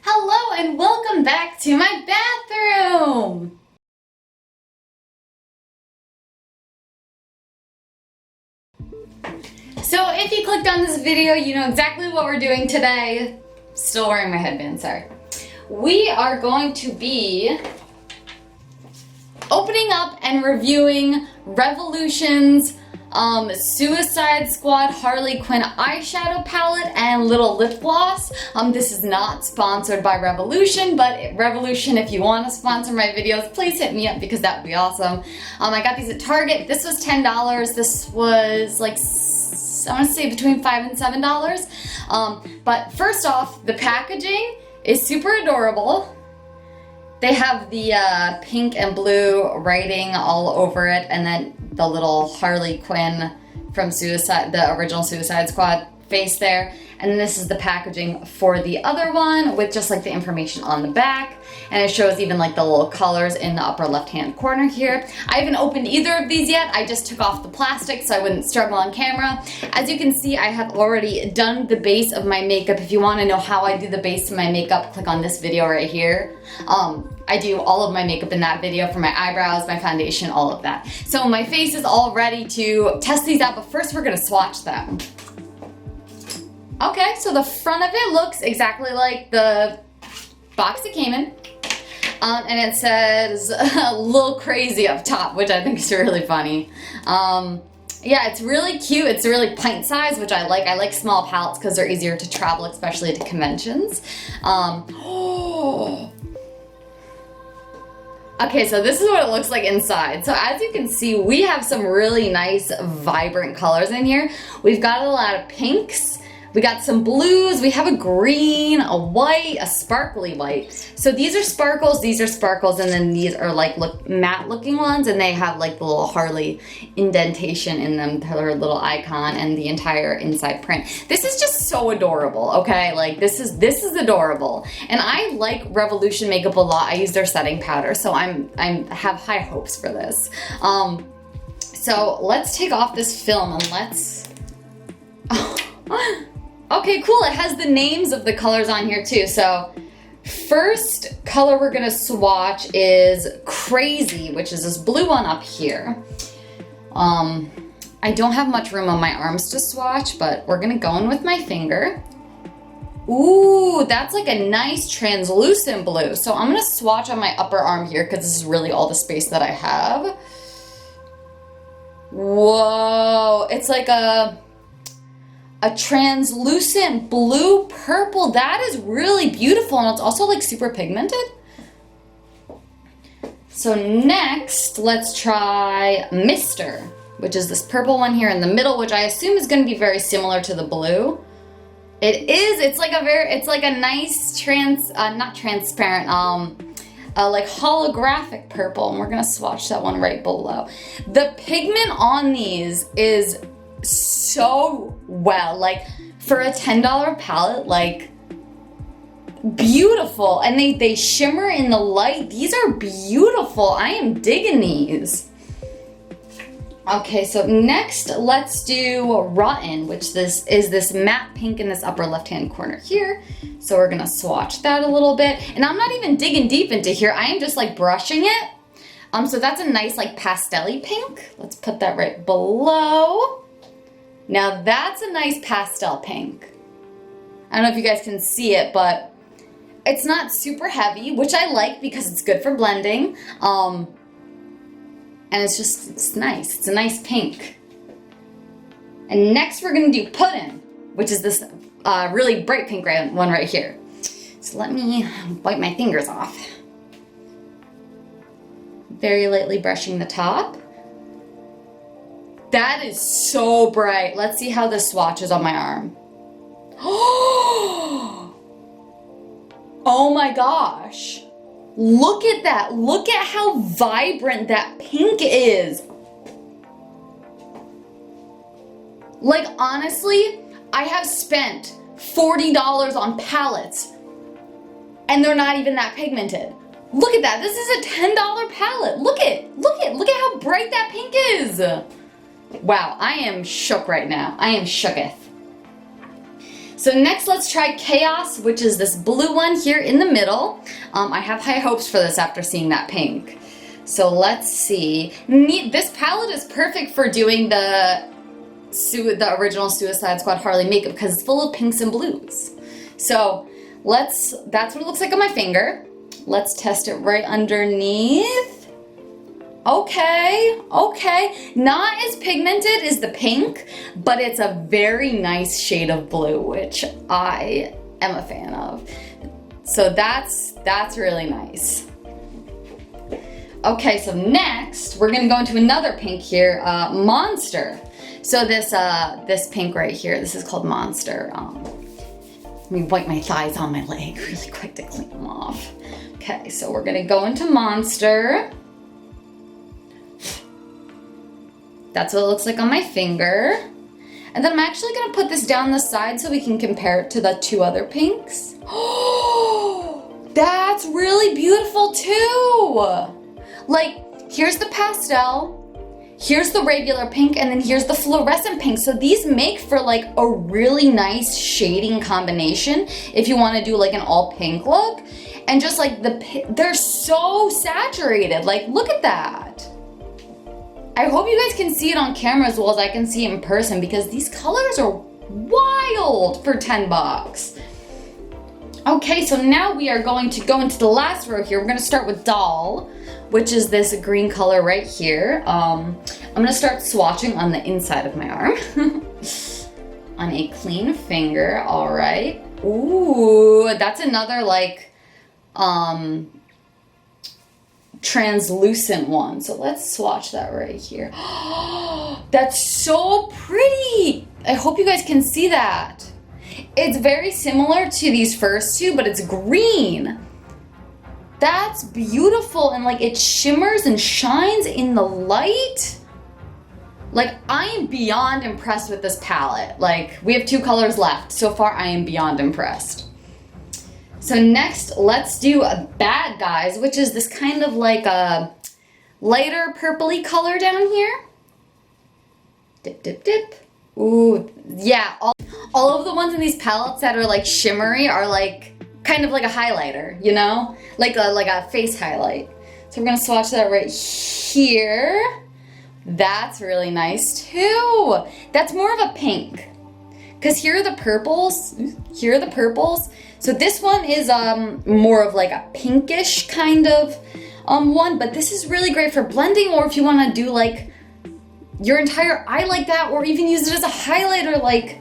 Hello and welcome back to my bathroom! So if you clicked on this video, you know exactly what we're doing today. Still wearing my headband, sorry. We are going to be opening up and reviewing Revolution's Suicide Squad Harley Quinn eyeshadow palette and little lip gloss. This is not sponsored by Revolution, but Revolution, if you want to sponsor my videos, please hit me up because that would be awesome. I got these at Target. This was $10. This was like, I want to say between $5 and $7. But first off, the packaging is super adorable. They have the pink and blue writing all over it, and then the little Harley Quinn from the original Suicide Squad face there. And this is the packaging for the other one with just like the information on the back. And it shows even like the little colors in the upper left-hand corner here. I haven't opened either of these yet. I just took off the plastic so I wouldn't struggle on camera. As you can see, I have already done the base of my makeup. If you want to know how I do the base of my makeup, click on this video right here. I do all of my makeup in that video for my eyebrows, my foundation, all of that. So my face is all ready to test these out, but first we're gonna swatch them. Okay, so the front of it looks exactly like the box it came in. And it says a little crazy up top, which I think is really funny. Yeah, it's really cute. It's really pint size, which I like. I like small palettes because they're easier to travel, especially to conventions. Okay, so this is what it looks like inside. So as you can see, we have some really nice, vibrant colors in here. We've got a lot of pinks. We got some blues, we have a green, a white, a sparkly white. So these are sparkles, and then these are like matte looking ones, and they have like the little Harley indentation in them, her little icon, and the entire inside print. This is just so adorable, okay? Like this is adorable. And I like Revolution makeup a lot. I use their setting powder, so I have high hopes for this. So let's take off this film and let's, okay, cool. It has the names of the colors on here too. So first color we're gonna swatch is Crazy, which is this blue one up here. I don't have much room on my arms to swatch, but we're gonna go in with my finger. Ooh, that's like a nice translucent blue. So I'm gonna swatch on my upper arm here because this is really all the space that I have. Whoa, it's like a translucent blue purple. That is really beautiful, and it's also like super pigmented. So next, let's try Mister, which is this purple one here in the middle, which I assume is going to be very similar to the blue. It is. It's like a nice not transparent, like holographic purple, and we're gonna swatch that one right below. The pigment on these is so well, like for a $10 palette, like beautiful, and they shimmer in the light. These are beautiful. I am digging these. Okay, so next let's do Rotten, which is this matte pink in this upper left hand corner here. So we're gonna swatch that a little bit, and I'm not even digging deep into here. I am just like brushing it. So that's a nice like pastel-y pink. Let's put that right below. Now that's a nice pastel pink. I don't know if you guys can see it, but it's not super heavy, which I like because it's good for blending. And it's nice. It's a nice pink. And next we're gonna do Puddin', which is this really bright pink one right here. So let me wipe my fingers off. Very lightly brushing the top. That is so bright. Let's see how this swatches on my arm. Oh my gosh. Look at that. Look at how vibrant that pink is. Like honestly, I have spent $40 on palettes and they're not even that pigmented. Look at that. This is a $10 palette. Look at how bright that pink is. Wow, I am shook right now. I am shooketh. So next let's try Chaos, which is this blue one here in the middle. I have high hopes for this after seeing that pink. So let's see. This palette is perfect for doing the original Suicide Squad Harley makeup because it's full of pinks and blues. So that's what it looks like on my finger. Let's test it right underneath. Okay, not as pigmented as the pink, but it's a very nice shade of blue, which I am a fan of. So that's really nice. Okay, so next we're gonna go into another pink here, Monster. So this pink right here, this is called Monster. Let me wipe my thighs on my leg really quick to clean them off. Okay, so we're gonna go into Monster. That's what it looks like on my finger. And then I'm actually gonna put this down the side so we can compare it to the two other pinks. Oh, that's really beautiful too. Like, here's the pastel, here's the regular pink, and then here's the fluorescent pink. So these make for like a really nice shading combination if you wanna do like an all pink look. And just like they're so saturated, like look at that. I hope you guys can see it on camera as well as I can see it in person because these colors are wild for 10 bucks. Okay, so now we are going to go into the last row here. We're gonna start with Doll, which is this green color right here. I'm gonna start swatching on the inside of my arm. On a clean finger, all right. Ooh, that's another like, translucent one. So let's swatch that right here. That's so pretty. I hope you guys can see that. It's very similar to these first two, but it's green. That's beautiful, and like it shimmers and shines in the light. Like I am beyond impressed with this palette. Like we have two colors left. So far I am beyond impressed. So next, let's do a Bad Guys, which is this kind of like a lighter purpley color down here. Dip, dip, dip. Ooh, yeah, all of the ones in these palettes that are like shimmery are like kind of like a highlighter, you know? Like a face highlight. So we're gonna swatch that right here. That's really nice too. That's more of a pink. Because here are the purples. Here are the purples. So this one is more of like a pinkish kind of one, but this is really great for blending, or if you want to do like your entire eye like that, or even use it as a highlighter. Like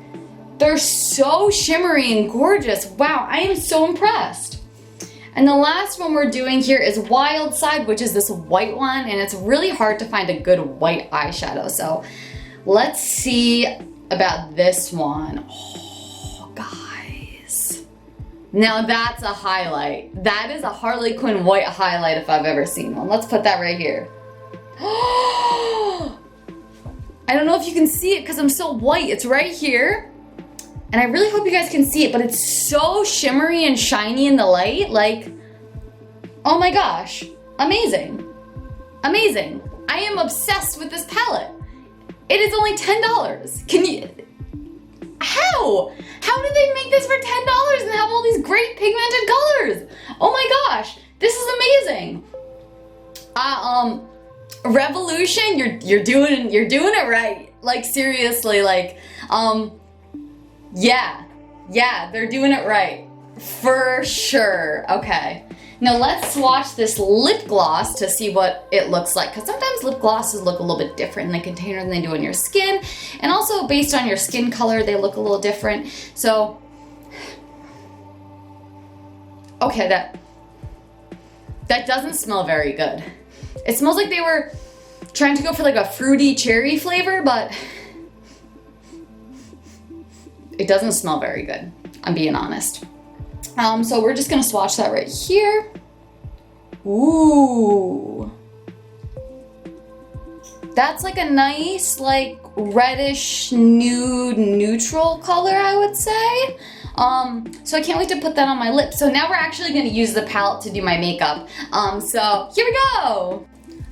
they're so shimmery and gorgeous. Wow, I am so impressed. And the last one we're doing here is Wild Side, which is this white one, and it's really hard to find a good white eyeshadow. So let's see about this one. Oh, guys. Now that's a highlight. That is a Harley Quinn white highlight if I've ever seen one. Let's put that right here. I don't know if you can see it because I'm so white. It's right here. And I really hope you guys can see it, but it's so shimmery and shiny in the light. Like, oh my gosh. Amazing. Amazing. I am obsessed with this palette. It is only $10. Can you, how? How did they make this for $10 and have all these great pigmented colors? Oh my gosh, this is amazing. Revolution, you're doing it right. Like seriously, like, yeah, they're doing it right. For sure, okay. Now let's swatch this lip gloss to see what it looks like, because sometimes lip glosses look a little bit different in the container than they do on your skin, and also based on your skin color they look a little different. So, okay, that doesn't smell very good. It smells like they were trying to go for like a fruity cherry flavor, but it doesn't smell very good, I'm being honest. So we're just gonna swatch that right here. Ooh. That's like a nice, like reddish nude neutral color, I would say. So I can't wait to put that on my lips. So now we're actually gonna use the palette to do my makeup. So here we go.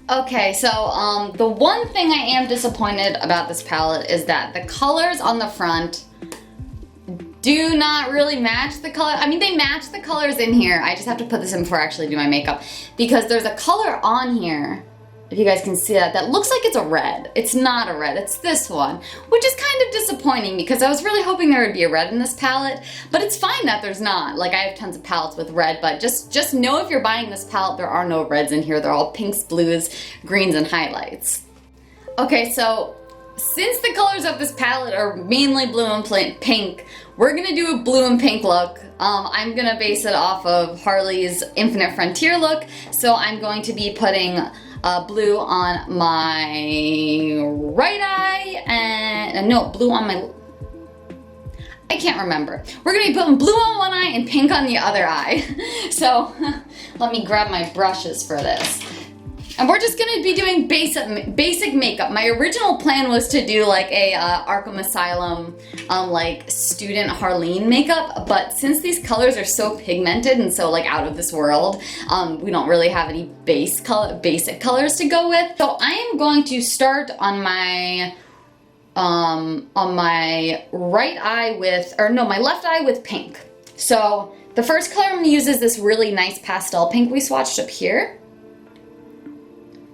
Okay, so the one thing I am disappointed about this palette is that the colors on the front do not really match the color. I mean, they match the colors in here. I just have to put this in before I actually do my makeup because there's a color on here, if you guys can see that, that looks like it's a red. It's not a red, it's this one, which is kind of disappointing because I was really hoping there would be a red in this palette, but it's fine that there's not. Like, I have tons of palettes with red, but just know if you're buying this palette, there are no reds in here. They're all pinks, blues, greens, and highlights. Okay, so since the colors of this palette are mainly blue and pink, we're gonna do a blue and pink look. I'm gonna base it off of Harley's Infinite Frontier look, so I'm going to be putting blue on my right eye and no, blue on my, I can't remember. We're gonna be putting blue on one eye and pink on the other eye. So let me grab my brushes for this. And we're just gonna be doing basic makeup. My original plan was to do like a Arkham Asylum like student Harleen makeup, but since these colors are so pigmented and so like out of this world, we don't really have any basic colors to go with. So I am going to start on my right eye with, or no, my left eye with pink. So the first color I'm gonna use is this really nice pastel pink we swatched up here.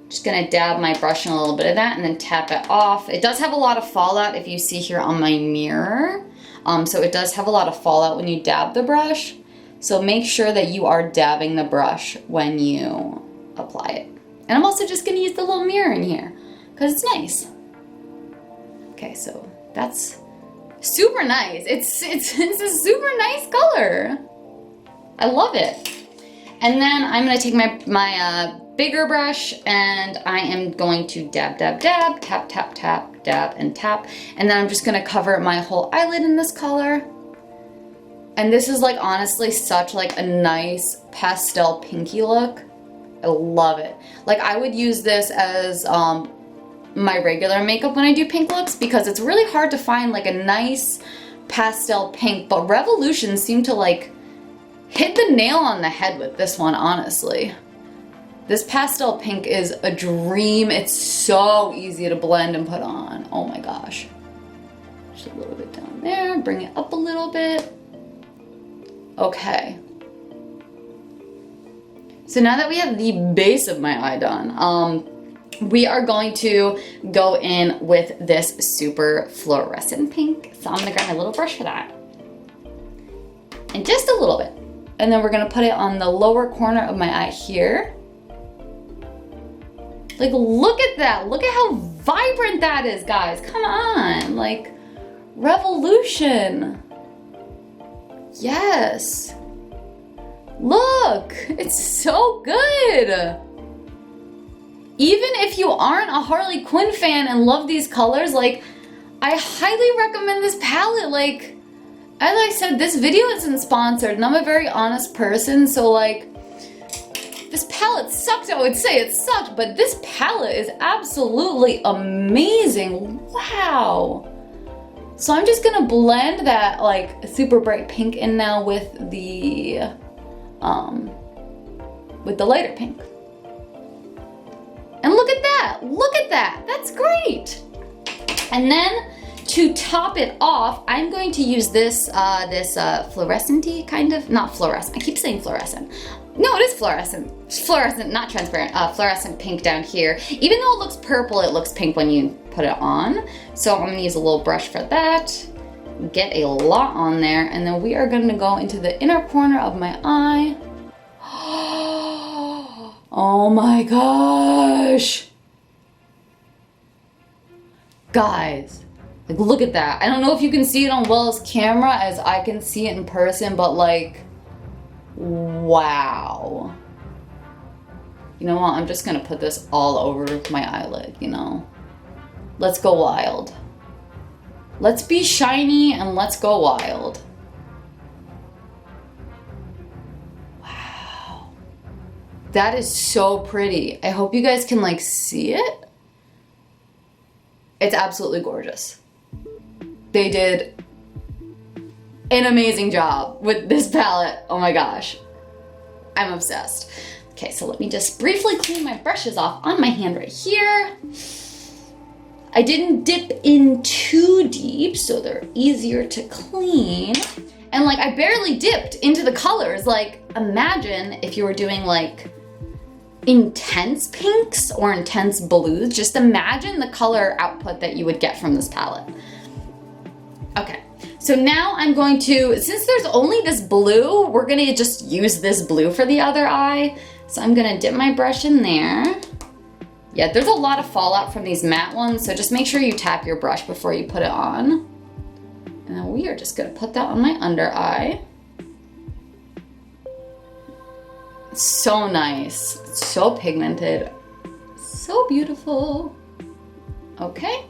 Just gonna dab my brush in a little bit of that and then tap it off. It does have a lot of fallout if you see here on my mirror. So it does have a lot of fallout when you dab the brush. So make sure that you are dabbing the brush when you apply it. And I'm also just gonna use the little mirror in here because it's nice. Okay, so that's super nice. It's a super nice color. I love it. And then I'm gonna take my bigger brush and I am going to dab, dab, dab, tap, tap, tap, dab, and tap. And then I'm just gonna cover my whole eyelid in this color. And this is like honestly such like a nice pastel pinky look. I love it. Like I would use this as my regular makeup when I do pink looks because it's really hard to find like a nice pastel pink, but Revolution seemed to like hit the nail on the head with this one, honestly. This pastel pink is a dream. It's so easy to blend and put on. Oh my gosh. Just a little bit down there, bring it up a little bit. Okay. So now that we have the base of my eye done, we are going to go in with this super fluorescent pink. So I'm gonna grab my little brush for that. And just a little bit. And then we're gonna put it on the lower corner of my eye here. Like, look at that. Look at how vibrant that is, guys. Come on. Like, Revolution. Yes. Look, it's so good. Even if you aren't a Harley Quinn fan and love these colors, like, I highly recommend this palette. Like, as I said, this video isn't sponsored and I'm a very honest person, so like, this palette sucked, I would say it sucked, but this palette is absolutely amazing. Wow. So I'm just gonna blend that like super bright pink in now with the lighter pink. And look at that, look at that, that's great. And then to top it off, I'm going to use this fluorescent-y kind of, not fluorescent, I keep saying fluorescent. No, it is fluorescent. Fluorescent, not transparent, fluorescent pink down here. Even though it looks purple, it looks pink when you put it on. So I'm gonna use a little brush for that. Get a lot on there, and then we are gonna go into the inner corner of my eye. Oh my gosh. Guys, like look at that. I don't know if you can see it on Wella's camera as I can see it in person, but like, wow. You know what, I'm just gonna put this all over my eyelid, you know? Let's go wild. Let's be shiny and let's go wild. Wow. That is so pretty. I hope you guys can like see it. It's absolutely gorgeous. They did an amazing job with this palette. Oh my gosh. I'm obsessed. Okay, so let me just briefly clean my brushes off on my hand right here. I didn't dip in too deep, so they're easier to clean. And like, I barely dipped into the colors. Like, imagine if you were doing like intense pinks or intense blues. Just imagine the color output that you would get from this palette. Okay, so now I'm going to, since there's only this blue, we're gonna just use this blue for the other eye. So I'm gonna dip my brush in there. Yeah, there's a lot of fallout from these matte ones, so just make sure you tap your brush before you put it on. And then we are just gonna put that on my under eye. So nice, so pigmented, so beautiful. Okay.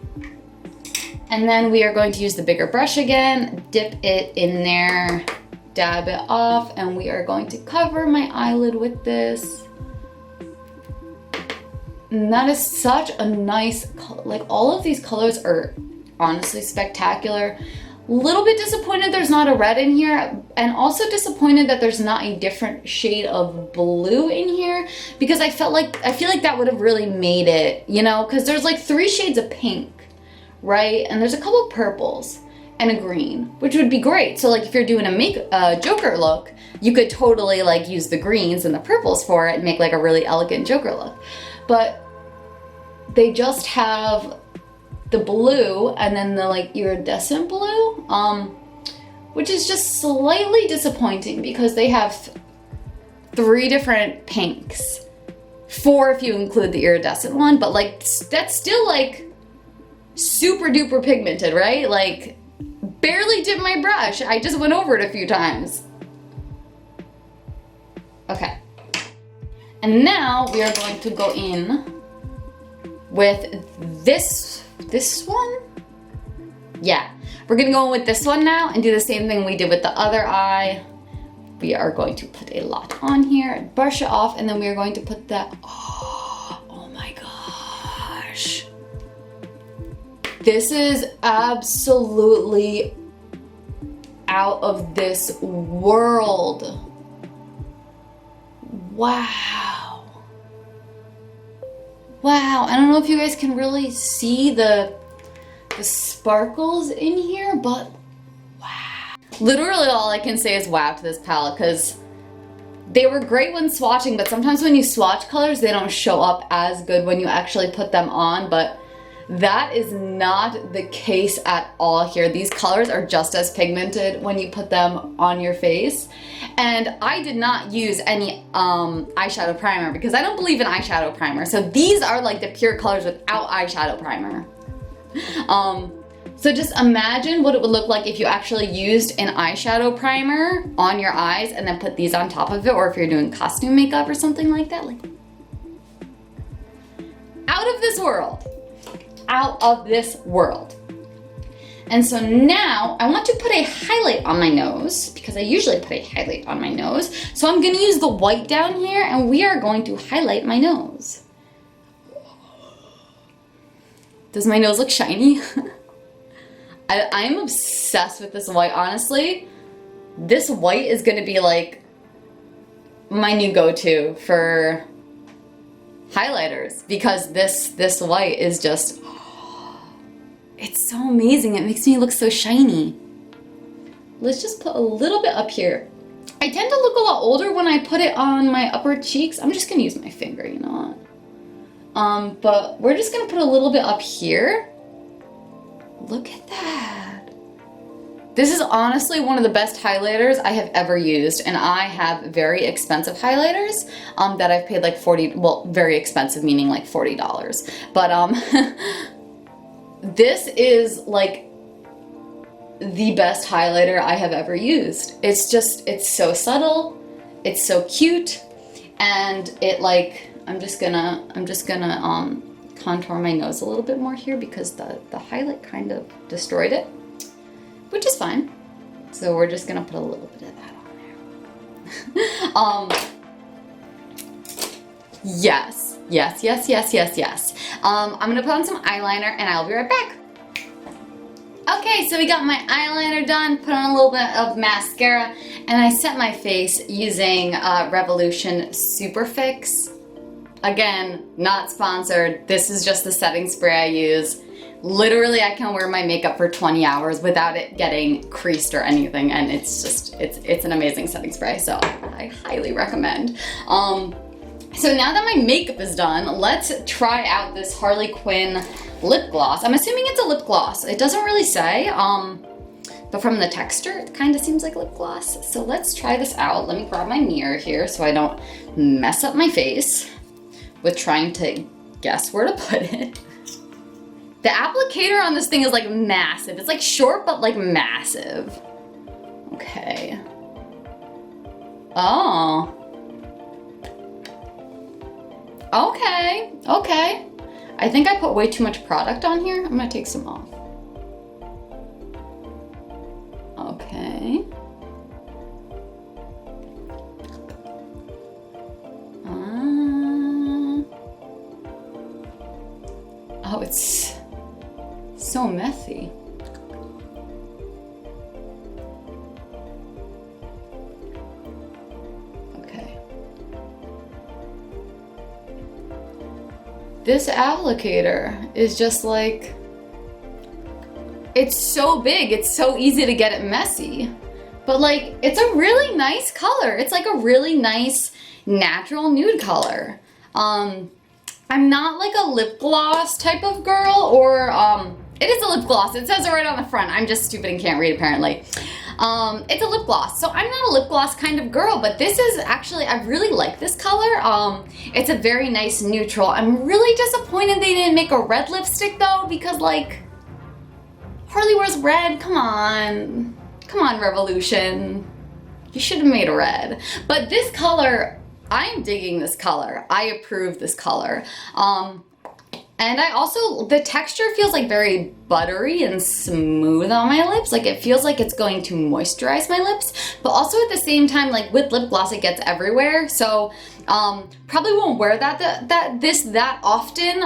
And then we are going to use the bigger brush again, dip it in there, dab it off, and we are going to cover my eyelid with this. And that is such a nice color. Like, all of these colors are honestly spectacular. Little bit disappointed there's not a red in here, and also disappointed that there's not a different shade of blue in here, because I feel like that would have really made it, you know, because there's like 3 shades of pink, right? And there's a couple purples and a green, which would be great. So like, if you're doing a Joker look, you could totally like use the greens and the purples for it and make like a really elegant Joker look. But they just have the blue and then the like iridescent blue, which is just slightly disappointing because they have 3 different pinks. 4 if you include the iridescent one, but like, that's still like super duper pigmented, right? Like, barely dipped my brush. I just went over it a few times. Okay. And now we are going to go in with this one. Yeah, we're gonna go in with this one now and do the same thing we did with the other eye. We are going to put a lot on here, brush it off, and then we are going to put that, oh my gosh. This is absolutely out of this world. Wow. Wow, I don't know if you guys can really see the sparkles in here, but wow. Literally all I can say is wow to this palette, because they were great when swatching, but sometimes when you swatch colors, they don't show up as good when you actually put them on, but that is not the case at all here. These colors are just as pigmented when you put them on your face. And I did not use any eyeshadow primer because I don't believe in eyeshadow primer. So these are like the pure colors without eyeshadow primer. So just imagine what it would look like if you actually used an eyeshadow primer on your eyes and then put these on top of it, or if you're doing costume makeup or something like that. Like, out of this world. Out of this world. And so now I want to put a highlight on my nose, because I usually put a highlight on my nose. So I'm gonna use the white down here and we are going to highlight my nose. Does my nose look shiny? I'm obsessed with this white, honestly. This white is gonna be like my new go-to for highlighters, because this white is just, it's so amazing. It makes me look so shiny. Let's just put a little bit up here. I tend to look a lot older when I put it on my upper cheeks. I'm just gonna use my finger, you know what? But we're just gonna put a little bit up here. Look at that. This is honestly one of the best highlighters I have ever used, and I have very expensive highlighters that I've paid like well, very expensive meaning like $40. But this is like the best highlighter I have ever used. It's so subtle, it's so cute, and it like, I'm just gonna contour my nose a little bit more here because the highlight kind of destroyed it, which is fine. So we're just gonna put a little bit of that on there. Yes. I'm gonna put on some eyeliner and I'll be right back. Okay, so we got my eyeliner done, put on a little bit of mascara, and I set my face using Revolution Super Fix. Again, not sponsored. This is just the setting spray I use. literally I can wear my makeup for 20 hours without it getting creased or anything, and it's just, it's an amazing setting spray, so I highly recommend. So now that my makeup is done, let's try out this Harley Quinn lip gloss. I'm assuming it's a lip gloss. It doesn't really say, but from the texture, it kind of seems like lip gloss. So let's try this out. Let me grab my mirror here so I don't mess up my face with trying to guess where to put it. The applicator on this thing is like massive. It's like short, but like massive. Okay. Oh. Okay, okay. I think I put way too much product on here. I'm gonna take some off. Okay. Oh, it's so messy. Okay. This applicator is just like, it's so big, it's so easy to get it messy. But like, it's a really nice color. It's like a really nice natural nude color. I'm not like a lip gloss type of girl, or it is a lip gloss. It says it right on the front. I'm just stupid and can't read apparently. It's a lip gloss. So I'm not a lip gloss kind of girl, but this is actually, I really like this color. It's a very nice neutral. I'm really disappointed they didn't make a red lipstick though, because like, Harley wears red, come on. Come on, Revolution. You should have made a red. But this color, I'm digging this color. I approve this color. And I also, the texture feels like very buttery and smooth on my lips. Like it feels like it's going to moisturize my lips, but also at the same time, like with lip gloss, it gets everywhere. So probably won't wear that often.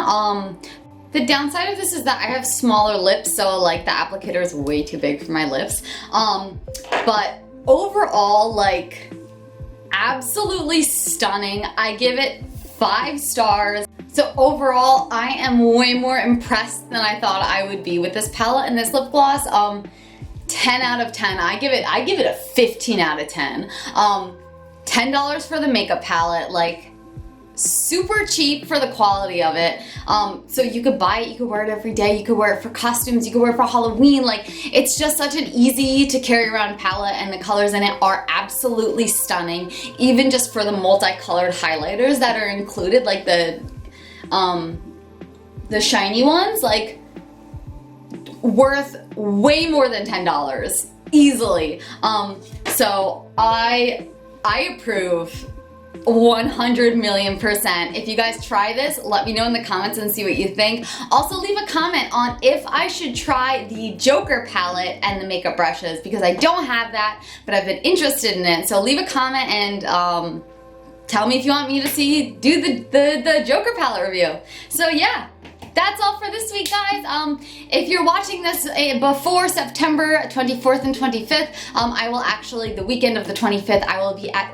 The downside of this is that I have smaller lips, so like the applicator is way too big for my lips. But overall, like absolutely stunning. I give it 5 stars. So overall, I am way more impressed than I thought I would be with this palette and this lip gloss. 10 out of 10. I give it a 15 out of 10. $10 for the makeup palette, like super cheap for the quality of it. So you could buy it, you could wear it every day, you could wear it for costumes, you could wear it for Halloween. Like it's just such an easy to carry around palette, and the colors in it are absolutely stunning. Even just for the multicolored highlighters that are included, like the shiny ones, like worth way more than $10 easily. So I approve 100 million%. If you guys try this, let me know in the comments and see what you think. Also leave a comment on if I should try the Joker palette and the makeup brushes, because I don't have that, but I've been interested in it. So leave a comment and tell me if you want me to do the Joker palette review. So yeah, that's all for this week, guys. If you're watching this before September 24th and 25th, I will actually, the weekend of the 25th, I will be at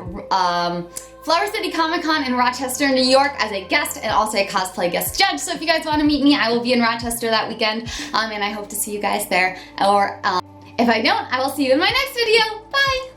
Flower City Comic Con in Rochester, New York as a guest and also a cosplay guest judge. So if you guys want to meet me, I will be in Rochester that weekend, and I hope to see you guys there. Or if I don't, I will see you in my next video. Bye!